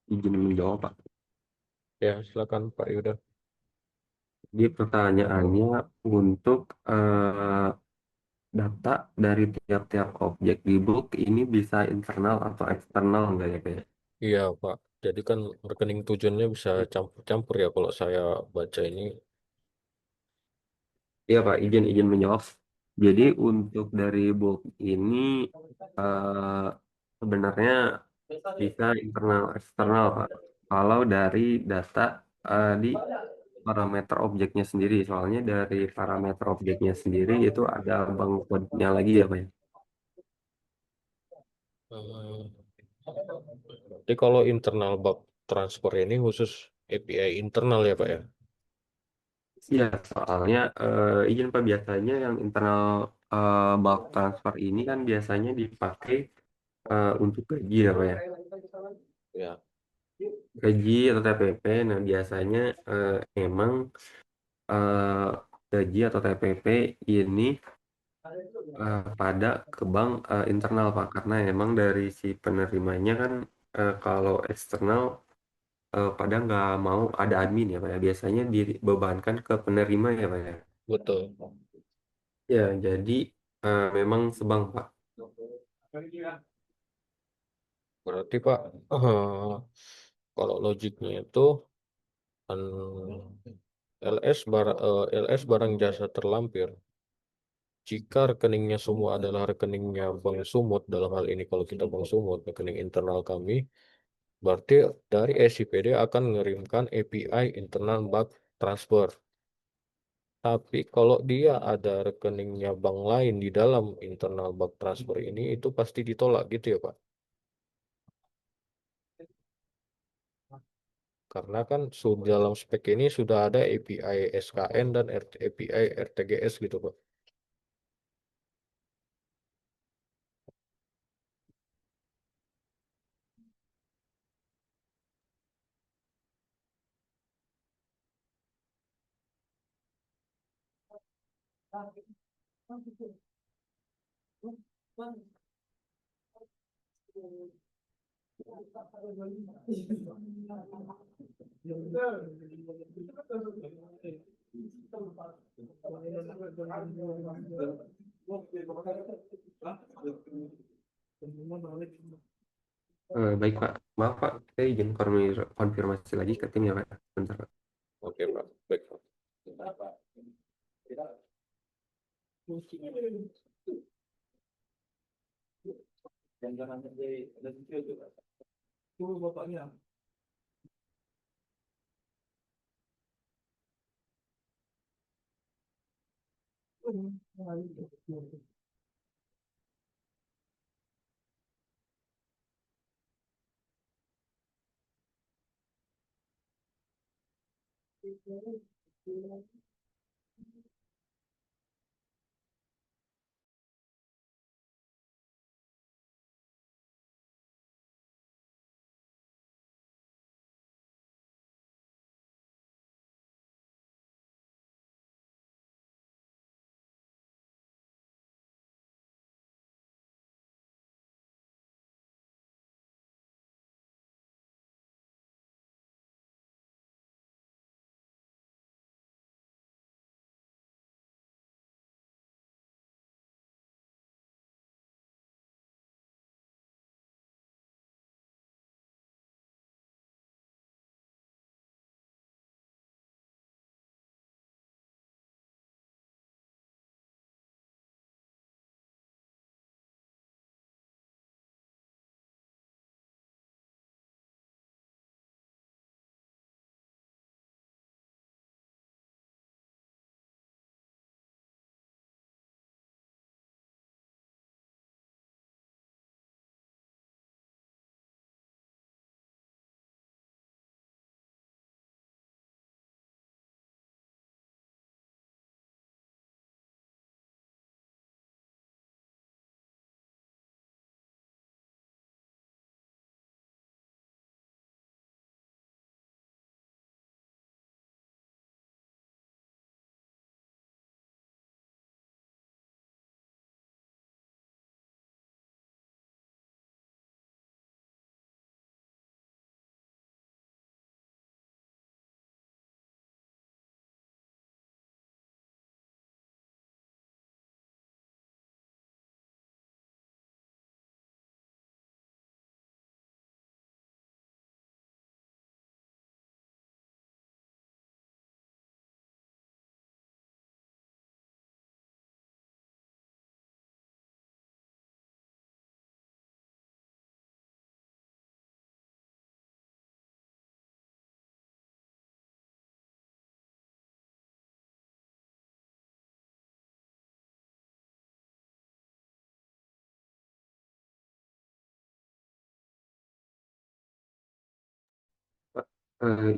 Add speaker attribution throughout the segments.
Speaker 1: Izin menjawab, Pak.
Speaker 2: Ya, silakan Pak Yuda.
Speaker 1: Di pertanyaannya untuk data dari tiap-tiap objek di book ini bisa internal atau eksternal enggak ya, Pak?
Speaker 2: Iya, Pak. Jadi kan rekening tujuannya bisa campur-campur ya kalau saya baca ini.
Speaker 1: Iya, Pak, izin menjawab. Jadi untuk dari book ini eh, sebenarnya bisa internal eksternal, Pak. Kalau dari data di parameter objeknya sendiri, soalnya dari parameter objeknya sendiri itu ada barcode-nya lagi ya, Pak, ya.
Speaker 2: Hmm. Jadi kalau internal bug transfer ini khusus API internal ya, Pak ya?
Speaker 1: Iya, soalnya izin Pak, biasanya yang internal bulk transfer ini kan biasanya dipakai untuk gaji ya, Pak, ya.
Speaker 2: Ya.
Speaker 1: Gaji atau TPP. Nah, biasanya eh, emang eh, gaji atau TPP ini pada ke bank internal, Pak, karena emang dari si penerimanya kan kalau eksternal pada nggak mau ada admin ya, Pak, ya. Biasanya dibebankan ke penerima ya, Pak, ya.
Speaker 2: Betul.
Speaker 1: Ya, jadi memang sebang, Pak.
Speaker 2: Berarti Pak, kalau logiknya itu kan LS barang jasa terlampir. Jika rekeningnya semua adalah rekeningnya Bank Sumut, dalam hal ini kalau kita Bank Sumut, rekening internal kami, berarti dari SIPD akan mengirimkan API internal bank transfer. Tapi kalau dia ada rekeningnya bank lain di dalam internal bank transfer ini, itu pasti ditolak gitu ya Pak? Karena kan dalam spek ini sudah ada API SKN dan API RTGS gitu Pak.
Speaker 1: Baik, Pak. Maaf, Pak. Saya izin konfirmasi lagi ke tim ya, Pak. Bentar, Pak.
Speaker 2: Oke Pak, baik Pak.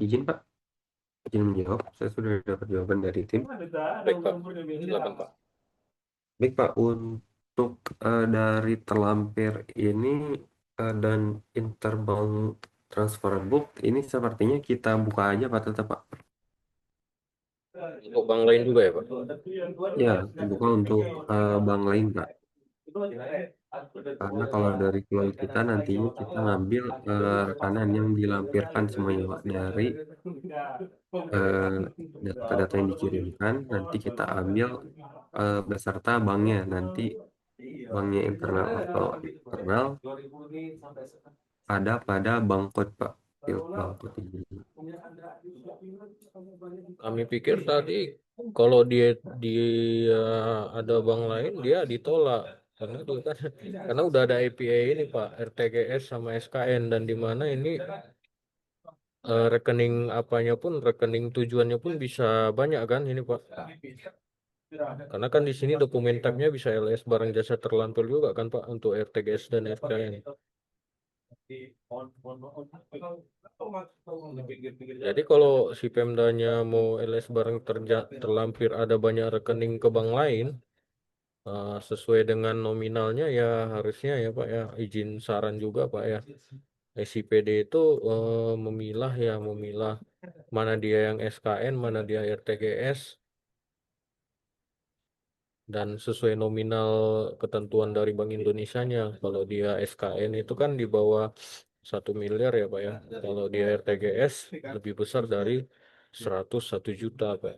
Speaker 1: Izin Pak, izin menjawab. Saya sudah dapat jawaban dari tim.
Speaker 2: Baik, Pak. Silakan, Pak.
Speaker 1: Baik Pak, untuk dari terlampir ini dan interbank transfer book ini sepertinya kita buka aja Pak tetap Pak.
Speaker 2: Untuk bank lain juga ya, Pak?
Speaker 1: Ya, buka untuk bank lain Pak. Karena kalau dari cloud kita nantinya kita ngambil rekanan yang dilampirkan semuanya Pak dari eh, data-data yang dikirimkan, nanti kita ambil beserta banknya. Nanti banknya internal atau eksternal ada pada Bangkot Pak. Field Bangkot ini.
Speaker 2: Kami pikir tadi kalau dia ada bank lain dia ditolak karena dia kan karena udah ada API ini Pak, RTGS sama SKN dan di mana ini rekening apanya pun rekening tujuannya pun bisa banyak kan ini Pak. Karena kan di sini dokumen type-nya bisa LS barang jasa terlampir juga kan Pak untuk RTGS dan SKN. Jadi kalau si Pemdanya mau LS barang terlampir ada banyak rekening ke bank lain, sesuai dengan nominalnya ya harusnya ya Pak ya izin saran juga Pak ya. SIPD itu memilah mana dia yang SKN, mana dia RTGS dan sesuai nominal ketentuan dari Bank Indonesianya. Kalau dia SKN itu kan di bawah 1 miliar ya Pak ya. Kalau dia RTGS lebih besar dari 101 juta Pak.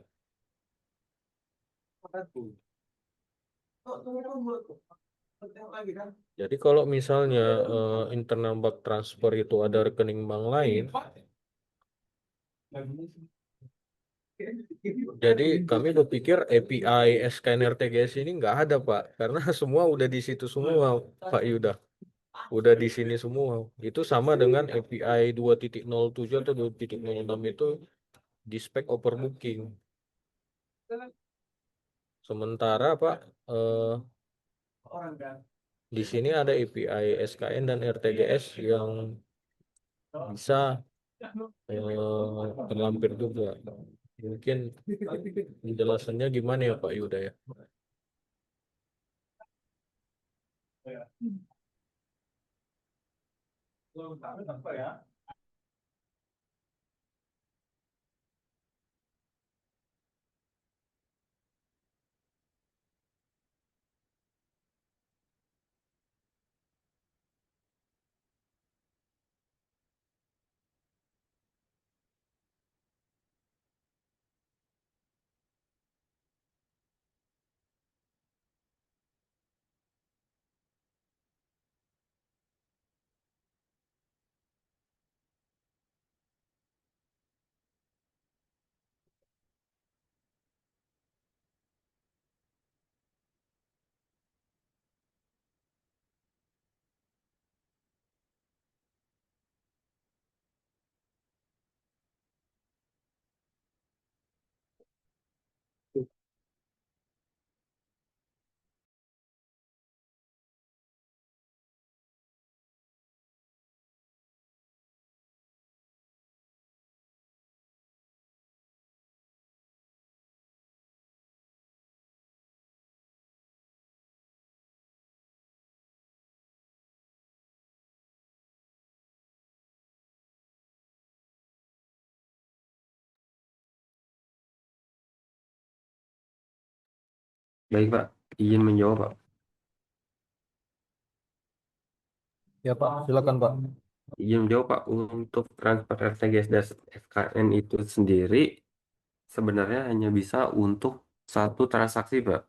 Speaker 2: Jadi kalau misalnya internal bank transfer itu ada rekening bank lain, jadi kami berpikir API SKN RTGS ini nggak ada Pak, karena semua udah di situ semua Pak Yuda, udah di sini semua. Itu sama dengan API 2.07 atau 2.06 itu di spek overbooking. Sementara Pak, eh, di sini ada API SKN dan RTGS yang bisa terlampir juga. Mungkin penjelasannya gimana ya Pak Yuda ya?
Speaker 1: Baik Pak, izin menjawab Pak.
Speaker 2: Ya Pak, silakan Pak.
Speaker 1: Izin menjawab Pak, untuk transfer RTGS dan SKN itu sendiri sebenarnya hanya bisa untuk satu transaksi Pak.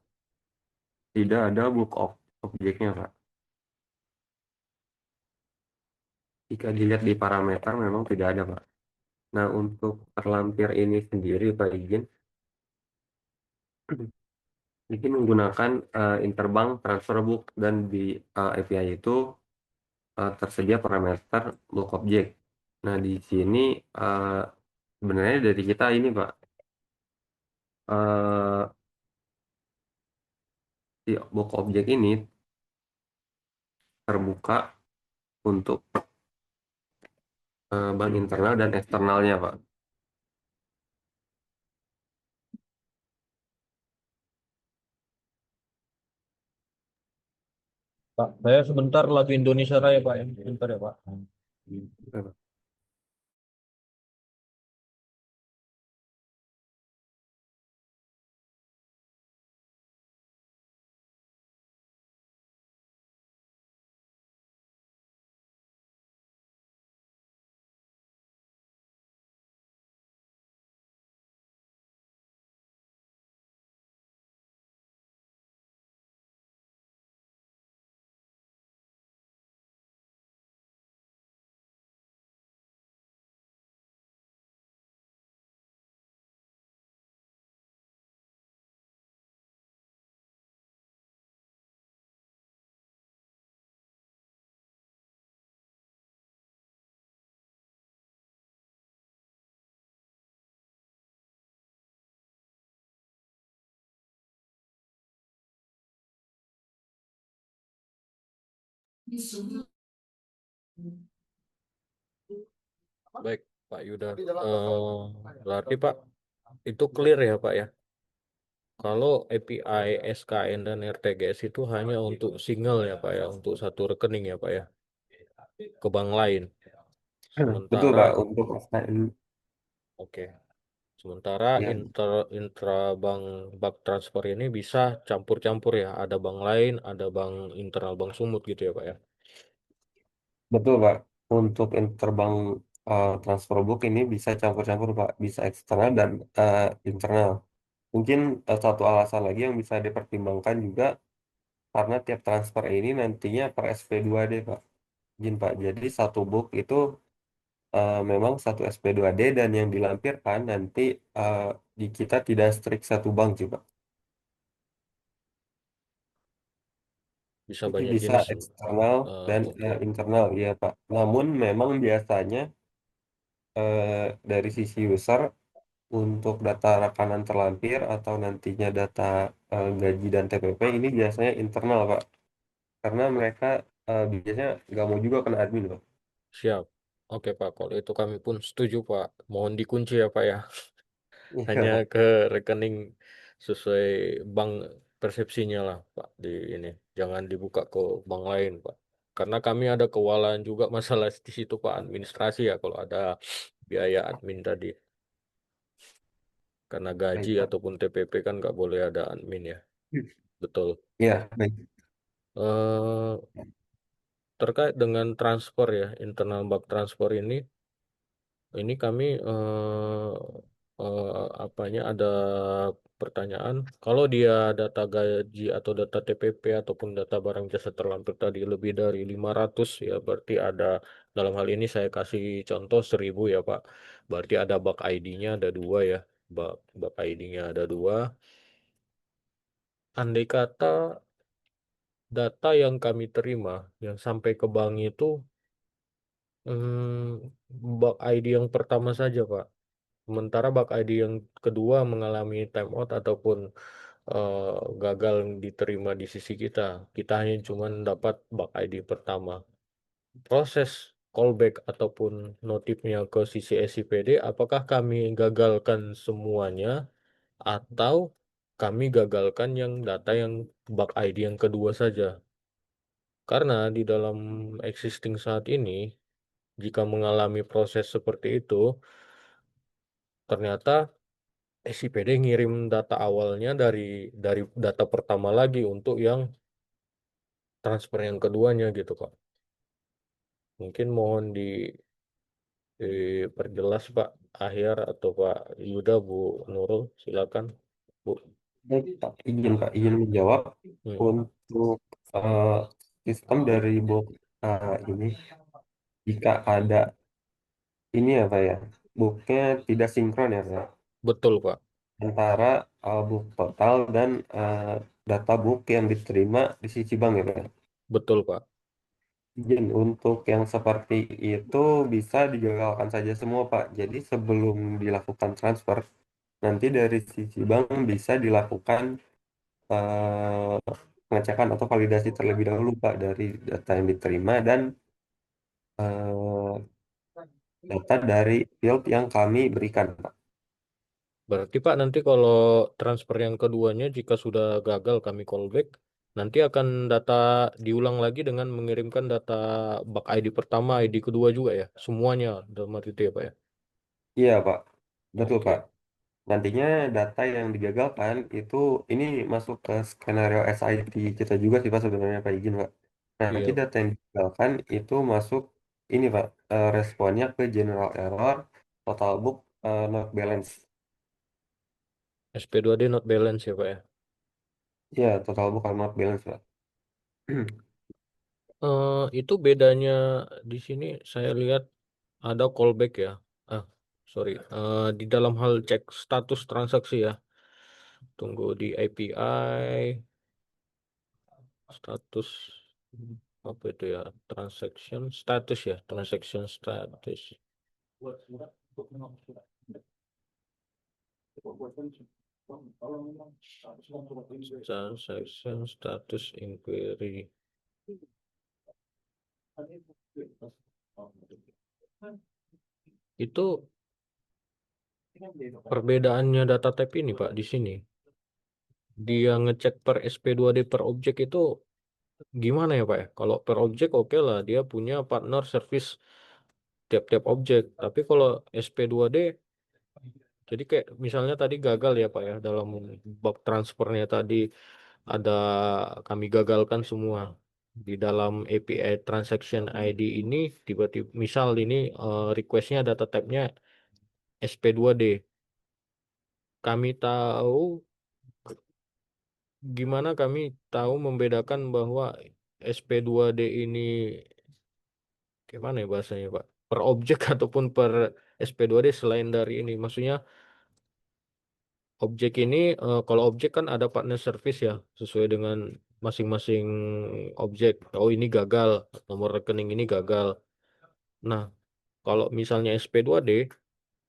Speaker 1: Tidak ada book of objeknya Pak. Jika dilihat di parameter memang tidak ada Pak. Nah untuk terlampir ini sendiri Pak izin, izin menggunakan interbank transfer book dan di API itu tersedia parameter book object. Nah di sini eh, sebenarnya dari kita ini Pak, eh si book object ini terbuka untuk bank internal dan eksternalnya, Pak.
Speaker 2: Pak, saya sebentar lagu Indonesia Raya, Pak, ya. Sebentar ya, Pak. Baik, Pak Yuda. Berarti Pak, itu clear ya Pak ya. Kalau API SKN dan RTGS itu hanya untuk single ya Pak ya, untuk satu rekening ya Pak ya, ke bank lain.
Speaker 1: Betul, Pak,
Speaker 2: Sementara,
Speaker 1: untuk SKN.
Speaker 2: oke, sementara
Speaker 1: Ya,
Speaker 2: intra bank bank transfer ini bisa campur-campur ya, ada bank lain, ada bank internal bank Sumut gitu ya Pak ya.
Speaker 1: betul, Pak. Untuk interbank transfer book ini bisa campur-campur, Pak. Bisa eksternal dan internal. Mungkin satu alasan lagi yang bisa dipertimbangkan juga karena tiap transfer ini nantinya per SP2D, Pak. Izin, Pak. Jadi satu book itu memang satu SP2D dan yang dilampirkan nanti eh, di kita tidak strict satu bank sih, Pak.
Speaker 2: Bisa
Speaker 1: Jadi
Speaker 2: banyak
Speaker 1: bisa
Speaker 2: jenis.
Speaker 1: eksternal dan
Speaker 2: Oke.
Speaker 1: internal, ya, Pak. Namun memang biasanya dari sisi user untuk data rekanan terlampir atau nantinya data gaji dan TPP ini biasanya internal, Pak. Karena mereka biasanya nggak mau juga kena admin, Pak.
Speaker 2: Siap. Oke Pak, kalau itu kami pun setuju Pak. Mohon dikunci ya Pak ya.
Speaker 1: Iya,
Speaker 2: Hanya
Speaker 1: Pak.
Speaker 2: ke rekening sesuai bank persepsinya lah Pak di ini. Jangan dibuka ke bank lain Pak. Karena kami ada kewalahan juga masalah di situ Pak, administrasi ya kalau ada biaya admin tadi. Karena gaji
Speaker 1: Baik, Pak.
Speaker 2: ataupun TPP kan nggak boleh ada admin ya. Betul.
Speaker 1: Iya, baik.
Speaker 2: eh Terkait dengan transfer ya, internal bank transfer ini kami apanya ada pertanyaan. Kalau dia data gaji atau data TPP ataupun data barang jasa terlampir tadi lebih dari 500 ya berarti ada dalam hal ini saya kasih contoh 1000 ya Pak. Berarti ada bak ID-nya ada dua ya. Bak ID-nya ada dua. Andai kata data yang kami terima yang sampai ke bank itu bak ID yang pertama saja Pak. Sementara bak ID yang kedua mengalami timeout ataupun eh, gagal diterima di sisi kita. Kita hanya cuma dapat bak ID pertama. Proses callback ataupun notifnya ke sisi SIPD, apakah kami gagalkan semuanya atau kami gagalkan yang data yang bak ID yang kedua saja? Karena di dalam existing saat ini, jika mengalami proses seperti itu, ternyata SIPD ngirim data awalnya dari data pertama lagi untuk yang transfer yang keduanya gitu Pak. Mungkin mohon diperjelas Pak Ahyar atau Pak Yuda, Bu Nurul, silakan Bu.
Speaker 1: Baik, Pak. Izin menjawab
Speaker 2: Hmm,
Speaker 1: untuk eh, sistem dari book ini jika ada ini ya, Pak ya, booknya tidak sinkron ya, Pak,
Speaker 2: betul Pak,
Speaker 1: antara book total dan data book yang diterima di sisi bank ya, Pak.
Speaker 2: betul Pak,
Speaker 1: Izin untuk yang seperti itu bisa digagalkan saja semua, Pak. Jadi sebelum dilakukan transfer, nanti dari sisi bank bisa dilakukan eh, pengecekan atau validasi terlebih dahulu, Pak, dari data yang diterima dan eh, data dari field yang kami berikan, Pak.
Speaker 2: Berarti Pak nanti kalau transfer yang keduanya jika sudah gagal kami callback, nanti akan data diulang lagi dengan mengirimkan data bug ID pertama, ID kedua juga ya, semuanya dalam arti itu ya Pak ya.
Speaker 1: Iya, Pak. Betul, Pak.
Speaker 2: Oke,
Speaker 1: Nantinya data yang digagalkan itu ini masuk ke skenario SIT kita juga sih Pak sebenarnya Pak izin Pak. Nah, nanti
Speaker 2: iya.
Speaker 1: data yang digagalkan itu masuk ini Pak, responnya ke general error, total book not balance.
Speaker 2: SP2D not balance ya Pak ya.
Speaker 1: Ya, total book not balance Pak.
Speaker 2: Itu bedanya di sini saya lihat ada callback ya. Ah, sorry. Di dalam hal cek status transaksi ya. Tunggu di API status apa itu ya? Transaction status ya, transaction status. Transaction status inquiry. Itu perbedaannya data type ini Pak di sini. Dia ngecek per SP2D per objek itu gimana ya Pak ya? Kalau per objek oke lah, dia punya partner service tiap-tiap objek. Tapi kalau SP2D, jadi kayak misalnya tadi gagal ya Pak ya dalam bab transfernya tadi ada kami gagalkan semua di dalam API transaction ID ini tiba-tiba misal ini requestnya data type-nya SP2D. Kami tahu gimana kami tahu membedakan bahwa SP2D ini gimana ya bahasanya Pak? Per objek ataupun per SP2D selain dari ini. Maksudnya objek ini kalau objek kan ada partner service ya sesuai dengan masing-masing objek. Oh ini gagal, nomor rekening ini gagal. Nah, kalau misalnya SP2D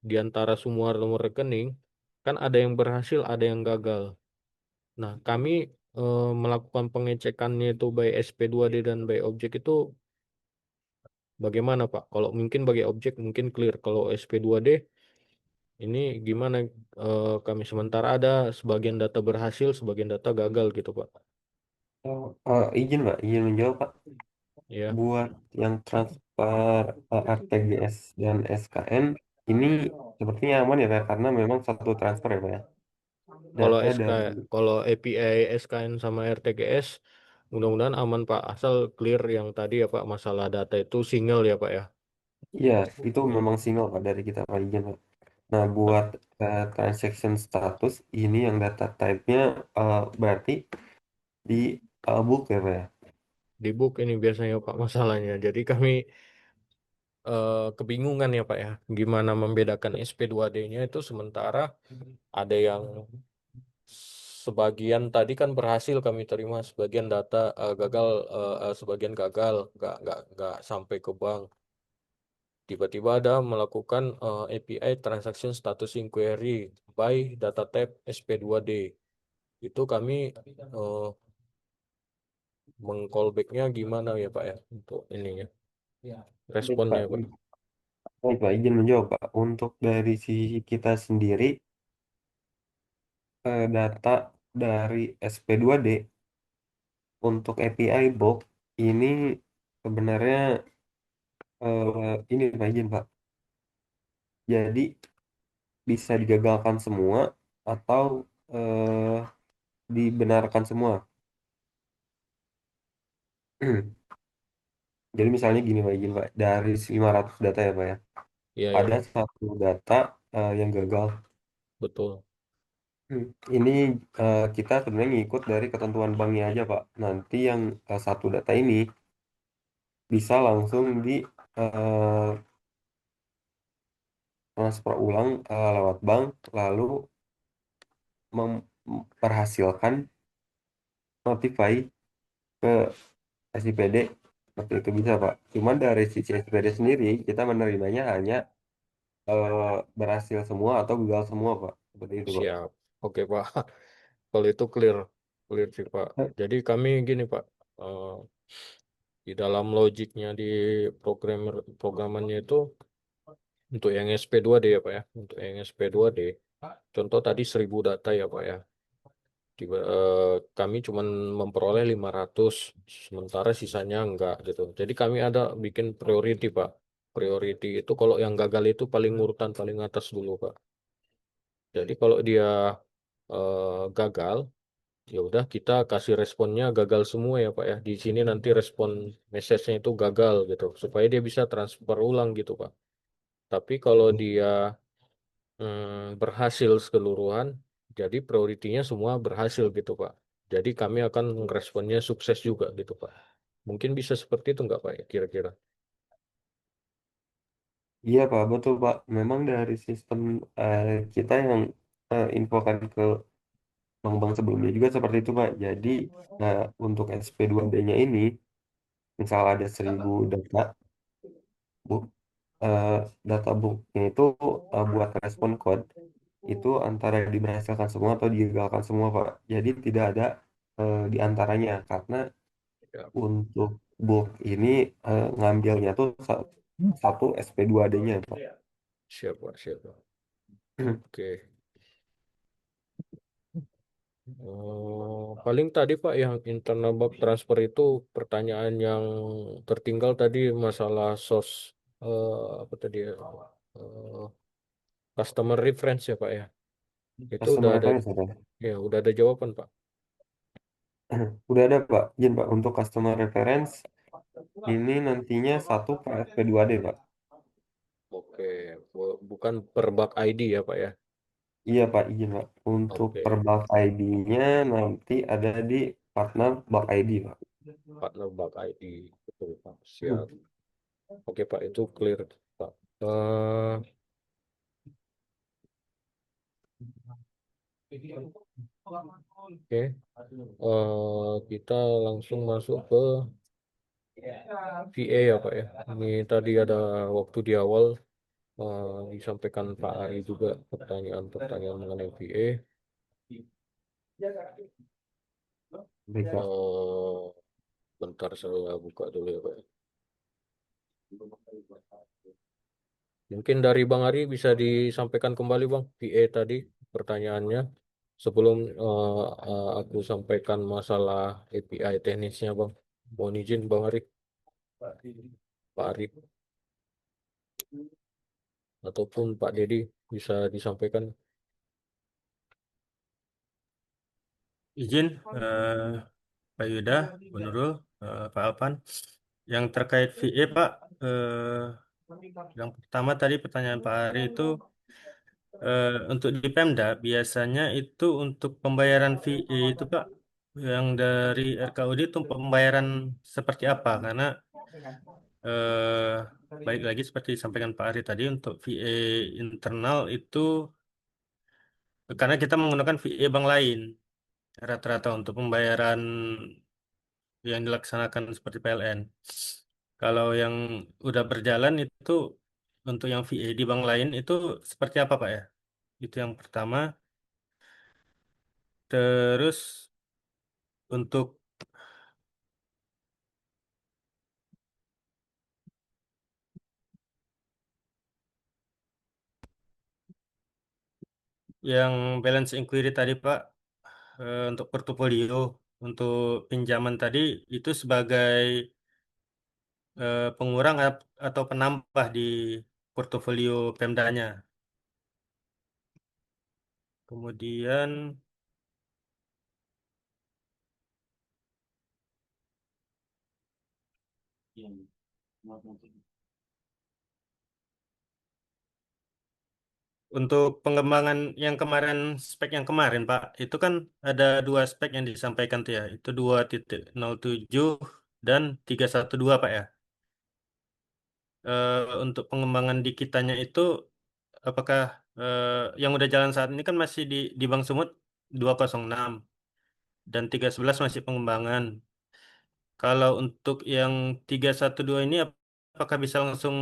Speaker 2: di antara semua nomor rekening kan ada yang berhasil, ada yang gagal. Nah, kami melakukan pengecekannya itu by SP2D dan by objek itu bagaimana Pak? Kalau mungkin bagi objek mungkin clear. Kalau SP2D ini gimana kami sementara ada sebagian data berhasil, sebagian data gagal gitu Pak.
Speaker 1: Oh, izin Pak, izin menjawab Pak.
Speaker 2: Ya,
Speaker 1: Buat yang transfer RTGS dan SKN ini sepertinya aman ya Pak, karena memang satu transfer ya Pak ya.
Speaker 2: kalau
Speaker 1: Data
Speaker 2: SK,
Speaker 1: dari
Speaker 2: kalau API SKN sama RTGS, mudah-mudahan aman Pak. Asal clear yang tadi ya Pak, masalah data itu single ya Pak ya.
Speaker 1: Iya, itu memang single Pak dari kita Pak izin Pak. Nah,
Speaker 2: Nah,
Speaker 1: buat transaction status ini yang data type-nya berarti di book ya Pak ya.
Speaker 2: di book ini biasanya Pak masalahnya. Jadi kami kebingungan ya Pak ya, gimana membedakan SP2D-nya itu sementara ada yang sebagian tadi kan berhasil kami terima, sebagian data gagal, sebagian gagal, nggak sampai ke bank. Tiba-tiba ada melakukan API Transaction Status Inquiry by data type SP2D. Itu kami eh, meng-callback-nya gimana ya Pak ya untuk ininya,
Speaker 1: Baik
Speaker 2: responnya
Speaker 1: Pak,
Speaker 2: Pak.
Speaker 1: baik Pak, izin menjawab Pak. Untuk dari sisi kita sendiri, data dari SP2D untuk API box ini sebenarnya ini Pak izin Pak. Jadi bisa digagalkan semua atau eh, dibenarkan semua. Jadi misalnya gini Pak izin Pak, dari 500 data ya Pak ya,
Speaker 2: Iya ya,
Speaker 1: ada satu data yang gagal.
Speaker 2: betul.
Speaker 1: Ini kita sebenarnya ngikut dari ketentuan banknya aja Pak. Nanti yang satu data ini bisa langsung di eh, transfer ulang lewat bank, lalu memperhasilkan notify ke SIPD seperti itu bisa Pak. Cuman dari sisi SIPD sendiri kita menerimanya hanya berhasil semua atau gagal semua Pak. Seperti itu Pak.
Speaker 2: Siap. Oke Pak. Kalau itu clear, clear sih Pak. Jadi kami gini Pak, eh, di dalam logiknya di programmernya itu Untuk yang SP2D ya Pak ya. Untuk yang SP2D, contoh tadi 1.000 data ya Pak ya. Kami cuma memperoleh 500, sementara sisanya enggak gitu. Jadi kami ada bikin priority Pak. Priority itu kalau yang gagal itu paling urutan paling atas dulu Pak. Jadi kalau dia gagal, ya udah kita kasih responnya gagal semua ya Pak ya. Di sini nanti respon message-nya itu gagal gitu, supaya dia bisa transfer ulang gitu Pak. Tapi kalau dia berhasil keseluruhan, jadi prioritinya semua berhasil gitu Pak. Jadi kami akan responnya sukses juga gitu Pak. Mungkin bisa seperti itu nggak Pak ya kira-kira?
Speaker 1: Iya Pak, betul Pak. Memang dari sistem kita yang infokan ke bank-bank sebelumnya juga seperti itu Pak. Jadi untuk SP2B-nya ini, misal ada 1.000 data, bu, eh, data booknya itu buat respon code, itu antara diberhasilkan semua atau digagalkan semua Pak. Jadi tidak ada di antaranya, karena
Speaker 2: Ya,
Speaker 1: untuk book ini ngambilnya tuh satu SP2D-nya Pak.
Speaker 2: siap Pak, siap Pak. Oke. Paling tadi Pak yang internal bug transfer itu pertanyaan yang tertinggal tadi masalah source, apa tadi ya, eh, customer reference ya Pak ya. Itu udah
Speaker 1: Customer
Speaker 2: ada,
Speaker 1: reference ada.
Speaker 2: ya udah ada jawaban Pak.
Speaker 1: Udah ada Pak, izin Pak untuk customer reference ini nantinya satu per SP2D Pak.
Speaker 2: Oke, bukan per bug ID ya Pak ya.
Speaker 1: Iya Pak, izin Pak. Untuk per
Speaker 2: Oke,
Speaker 1: bulk ID-nya nanti ada di partner bulk ID Pak.
Speaker 2: partner bug ID, betul Pak. Siap. Oke Pak, itu clear Pak. Eh, oke, kita langsung masuk ke VA ya Pak ya. Ini tadi ada waktu di awal disampaikan Pak Ari juga pertanyaan-pertanyaan mengenai VA.
Speaker 1: Baik Pak.
Speaker 2: Eh, bentar saya buka dulu ya Pak ya. Mungkin dari Bang Ari bisa disampaikan kembali Bang VA tadi pertanyaannya sebelum aku sampaikan masalah API teknisnya Bang. Mohon izin Bang Ari, Pak Ari ataupun Pak Dedi bisa disampaikan.
Speaker 3: Izin, Pak Yuda, Bu Nurul, Pak Alpan. Yang terkait VE, Pak, yang pertama tadi pertanyaan Pak Ari itu untuk di Pemda biasanya itu untuk pembayaran VE itu Pak, yang dari RKUD itu pembayaran seperti apa? Karena eh, balik lagi seperti disampaikan Pak Ari tadi untuk VE internal itu karena kita menggunakan VE bank lain rata-rata untuk pembayaran yang dilaksanakan seperti PLN. Kalau yang udah berjalan itu untuk yang VA di bank lain itu seperti apa Pak ya? Itu yang pertama. Terus untuk yang balance inquiry tadi Pak, untuk portofolio, untuk pinjaman tadi itu sebagai pengurang atau penambah di portofolio Pemdanya. Kemudian untuk pengembangan yang kemarin, spek yang kemarin, Pak, itu kan ada dua spek yang disampaikan tuh ya, itu 2.07 dan 312 Pak ya. Untuk pengembangan di kitanya itu, apakah eh, yang udah jalan saat ini kan masih di Bank Sumut 206 dan 311 masih pengembangan. Kalau untuk yang 312 ini, apakah bisa langsung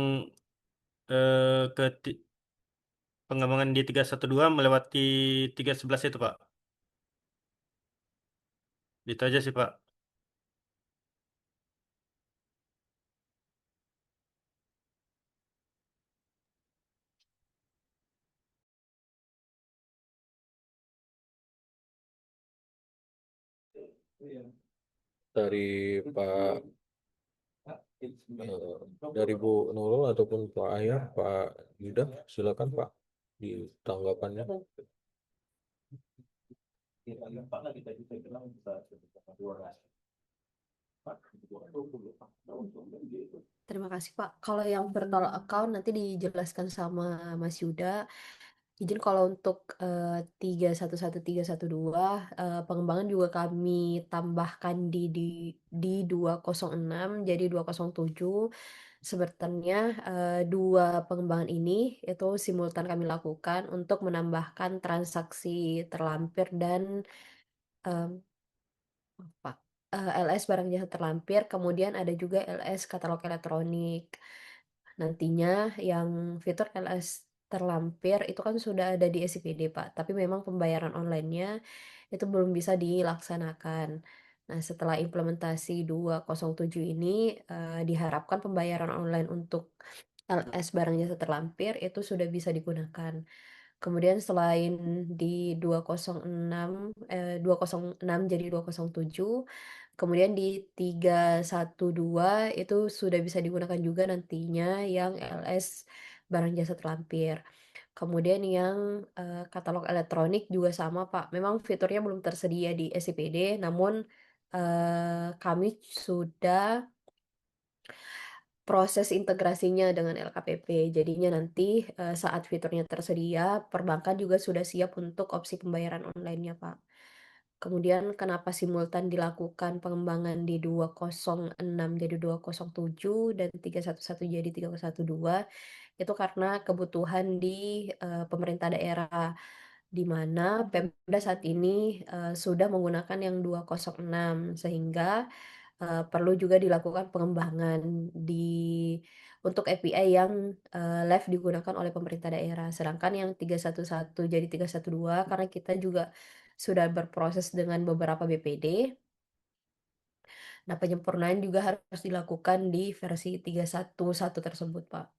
Speaker 3: ke pengembangan di 312 melewati 311 itu, Pak? Itu aja sih, Pak.
Speaker 2: Dari Pak dari Bu Nurul ataupun Pak Ayah, Pak Yuda, silakan Pak di tanggapannya.
Speaker 4: Terima kasih Pak. Kalau yang virtual account nanti dijelaskan sama Mas Yuda. Izin kalau untuk 311312 pengembangan juga kami tambahkan di 206 jadi 207. Sebenarnya dua pengembangan ini itu simultan kami lakukan untuk menambahkan transaksi terlampir dan em, Pak, LS barang jasa terlampir, kemudian ada juga LS katalog elektronik. Nantinya yang fitur LS terlampir itu kan sudah ada di SIPD, Pak, tapi memang pembayaran online-nya itu belum bisa dilaksanakan. Nah, setelah implementasi 207 ini diharapkan pembayaran online untuk LS barang jasa terlampir itu sudah bisa digunakan. Kemudian selain di 206 jadi 207, kemudian di 312 itu sudah bisa digunakan juga nantinya yang LS barang jasa terlampir. Kemudian yang katalog elektronik juga sama, Pak. Memang fiturnya belum tersedia di SIPD, namun kami sudah proses integrasinya dengan LKPP. Jadinya nanti saat fiturnya tersedia, perbankan juga sudah siap untuk opsi pembayaran online-nya, Pak. Kemudian kenapa simultan dilakukan pengembangan di 206 jadi 207 dan 311 jadi 312 itu karena kebutuhan di pemerintah daerah di mana Pemda saat ini sudah menggunakan yang 206 sehingga perlu juga dilakukan pengembangan di untuk API yang live digunakan oleh pemerintah daerah. Sedangkan yang 311 jadi 312 karena kita juga sudah berproses dengan beberapa BPD. Nah, penyempurnaan juga harus dilakukan di versi 311 tersebut, Pak.